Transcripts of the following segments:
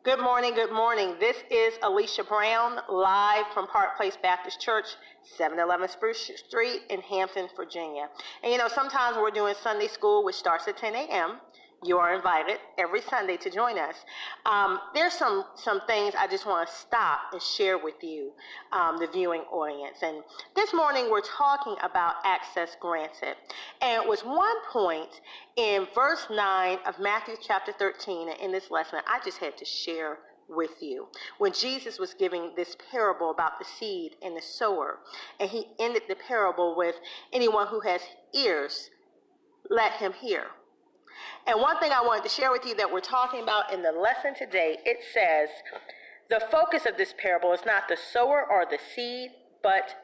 Good morning, good morning. This is Alesha Brown, live from Park Place Baptist Church, 711 Spruce Street in Hampton, Virginia. And sometimes we're doing Sunday school, which starts at 10 a.m. You are invited every Sunday to join us. There's some things I just want to stop and share with you, the viewing audience. And this morning we're talking about access granted. And it was one point in verse 9 of Matthew chapter 13, and in this lesson, I just had to share with you. When Jesus was giving this parable about the seed and the sower, and he ended the parable with, anyone who has ears, let him hear. And one thing I wanted to share with you that we're talking about in the lesson today, it says, the focus of this parable is not the sower or the seed, but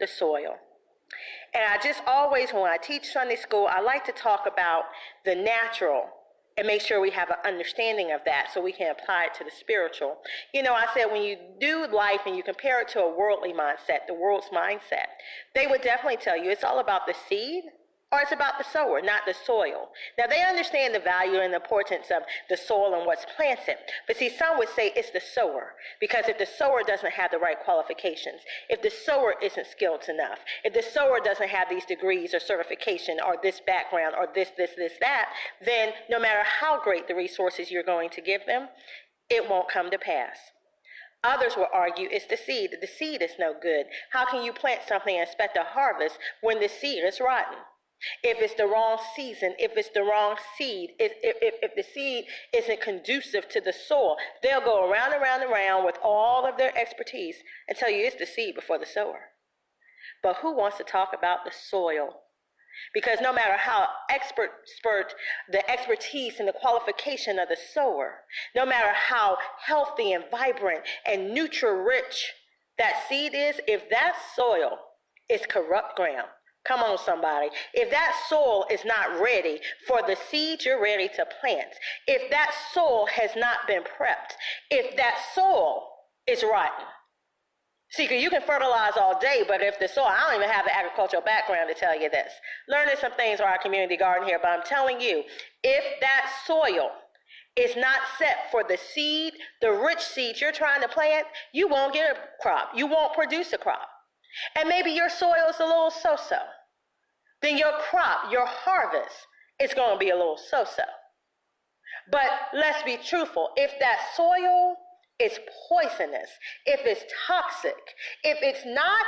the soil. And I just always, when I teach Sunday school, I like to talk about the natural and make sure we have an understanding of that so we can apply it to the spiritual. I said when you do life and you compare it to a worldly mindset, the world's mindset, they would definitely tell you it's all about the seed or it's about the sower, not the soil. Now, they understand the value and the importance of the soil and what's planted. But see, some would say it's the sower, because if the sower doesn't have the right qualifications, if the sower isn't skilled enough, if the sower doesn't have these degrees or certification or this background or this, that, then no matter how great the resources you're going to give them, it won't come to pass. Others will argue it's the seed. The seed is no good. How can you plant something and expect a harvest when the seed is rotten? If it's the wrong season, if it's the wrong seed, if the seed isn't conducive to the soil, they'll go around with all of their expertise and tell you it's the seed before the sower. But who wants to talk about the soil? Because no matter how the expertise and the qualification of the sower, no matter how healthy and vibrant and nutrient-rich that seed is, if that soil is corrupt ground, come on, somebody. If that soil is not ready for the seed you're ready to plant, if that soil has not been prepped, if that soil is rotten. See, you can fertilize all day, but if the soil, I don't even have an agricultural background to tell you this. Learning some things from our community garden here, but I'm telling you, if that soil is not set for the seed, the rich seed you're trying to plant, you won't get a crop. You won't produce a crop. And maybe your soil is a little so-so. Then your crop, your harvest, is going to be a little so-so. But let's be truthful. If that soil is poisonous, if it's toxic, if it's not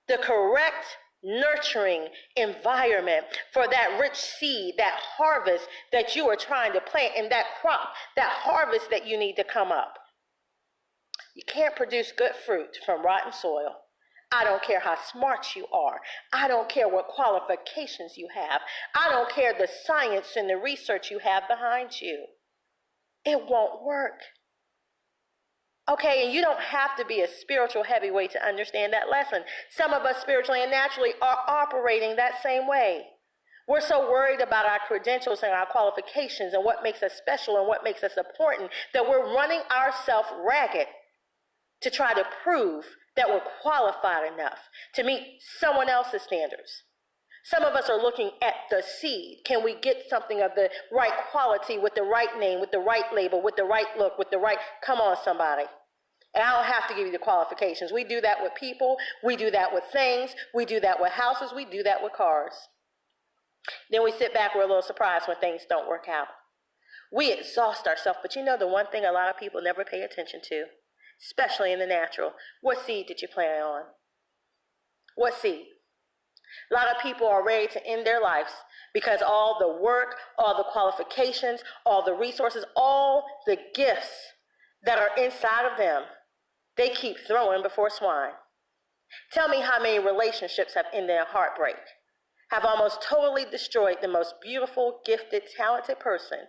the correct nurturing environment for that rich seed, that harvest that you are trying to plant, and that crop, that harvest that you need to come up, you can't produce good fruit from rotten soil. I don't care how smart you are. I don't care what qualifications you have. I don't care the science and the research you have behind you. It won't work. Okay, and you don't have to be a spiritual heavyweight to understand that lesson. Some of us spiritually and naturally are operating that same way. We're so worried about our credentials and our qualifications and what makes us special and what makes us important that we're running ourselves ragged to try to prove that we're qualified enough to meet someone else's standards. Some of us are looking at the seed. Can we get something of the right quality with the right name, with the right label, with the right look, with the right, come on somebody. And I don't have to give you the qualifications. We do that with people. We do that with things. We do that with houses. We do that with cars. Then we sit back, we're a little surprised when things don't work out. We exhaust ourselves, but the one thing a lot of people never pay attention to, especially in the natural. What seed did you plant on? What seed? A lot of people are ready to end their lives because all the work, all the qualifications, all the resources, all the gifts that are inside of them, they keep throwing before swine. Tell me how many relationships have ended in heartbreak, have almost totally destroyed the most beautiful, gifted, talented person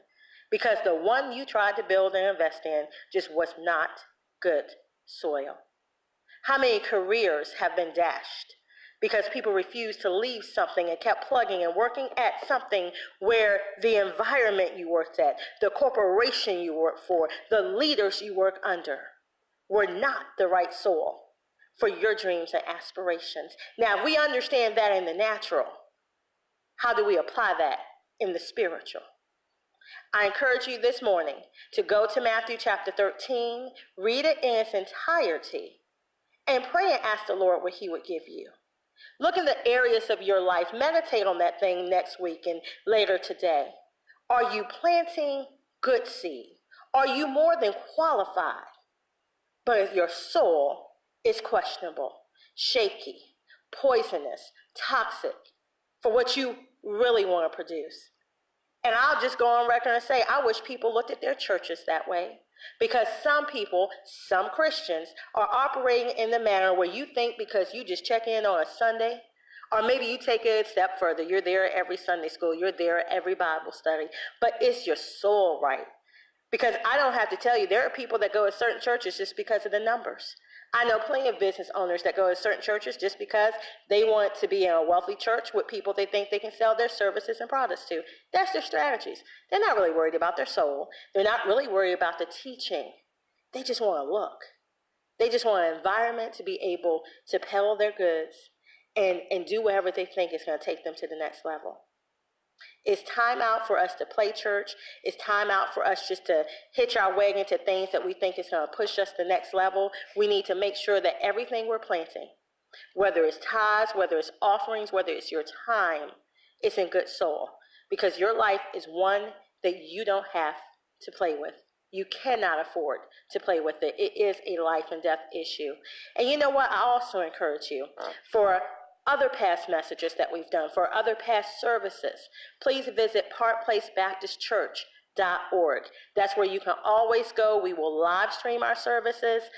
because the one you tried to build and invest in just was not good soil. How many careers have been dashed because people refused to leave something and kept plugging and working at something where the environment you worked at, the corporation you worked for, the leaders you work under were not the right soil for your dreams and aspirations. Now, if we understand that in the natural, how do we apply that in the spiritual? I encourage you this morning to go to Matthew chapter 13, read it in its entirety, and pray and ask the Lord what he would give you. Look in the areas of your life. Meditate on that thing next week and later today. Are you planting good seed? Are you more than qualified? But if your soil is questionable, shaky, poisonous, toxic for what you really want to produce. And I'll just go on record and say, I wish people looked at their churches that way. Because some people, some Christians, are operating in the manner where you think because you just check in on a Sunday, or maybe you take it a step further, you're there every Sunday school, you're there at every Bible study, but is your soul right? Because I don't have to tell you, there are people that go to certain churches just because of the numbers. I know plenty of business owners that go to certain churches just because they want to be in a wealthy church with people they think they can sell their services and products to. That's their strategies. They're not really worried about their soul. They're not really worried about the teaching. They just want to look. They just want an environment to be able to peddle their goods and do whatever they think is going to take them to the next level. It's time out for us to play church. It's time out for us just to hitch our wagon to things that we think is going to push us to the next level. We need to make sure that everything we're planting, whether it's tithes, whether it's offerings, whether it's your time, it's in good soil. Because your life is one that you don't have to play with. You cannot afford to play with it. It is a life and death issue. And you know what? I also encourage you for other past messages that we've done, for other past services, please visit parkplacebaptistchurch.org. That's where you can always go. We will live stream our services.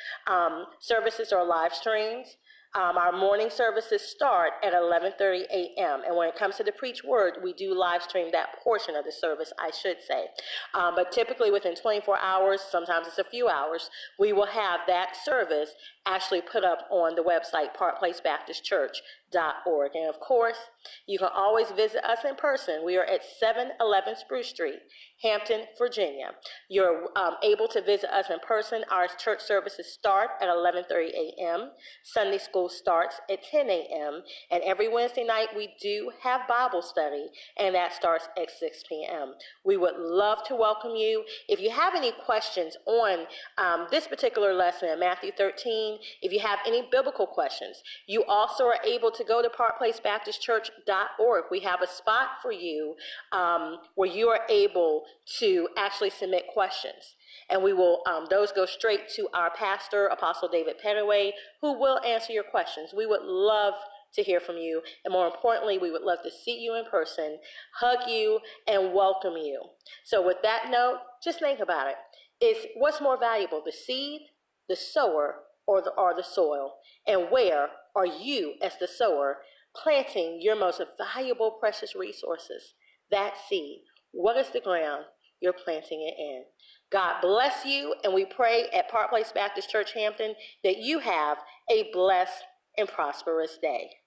Services are live streams. Our morning services start at 11:30 a.m. And when it comes to the preach word, we do live stream that portion of the service, I should say. But typically within 24 hours, sometimes it's a few hours, we will have that service actually put up on the website, parkplacebaptistchurch.org. And of course, you can always visit us in person. We are at 711 Spruce Street, Hampton, Virginia. You're able to visit us in person. Our church services start at 11:30 a.m. Sunday school starts at 10 a.m. And every Wednesday night, we do have Bible study, and that starts at 6 p.m. We would love to welcome you. If you have any questions on this particular lesson in Matthew 13, if you have any biblical questions, you also are able to go to parkplacebaptistchurch.org. We have a spot for you where you are able to actually submit questions. And we will, those go straight to our pastor, Apostle David Pettaway, who will answer your questions. We would love to hear from you. And more importantly, we would love to see you in person, hug you, and welcome you. So with that note, just think about it. What's more valuable, the seed, the sower, or the soil? And where are you, as the sower, planting your most valuable, precious resources? That seed. What is the ground you're planting it in? God bless you, and we pray at Park Place Baptist Church, Hampton, that you have a blessed and prosperous day.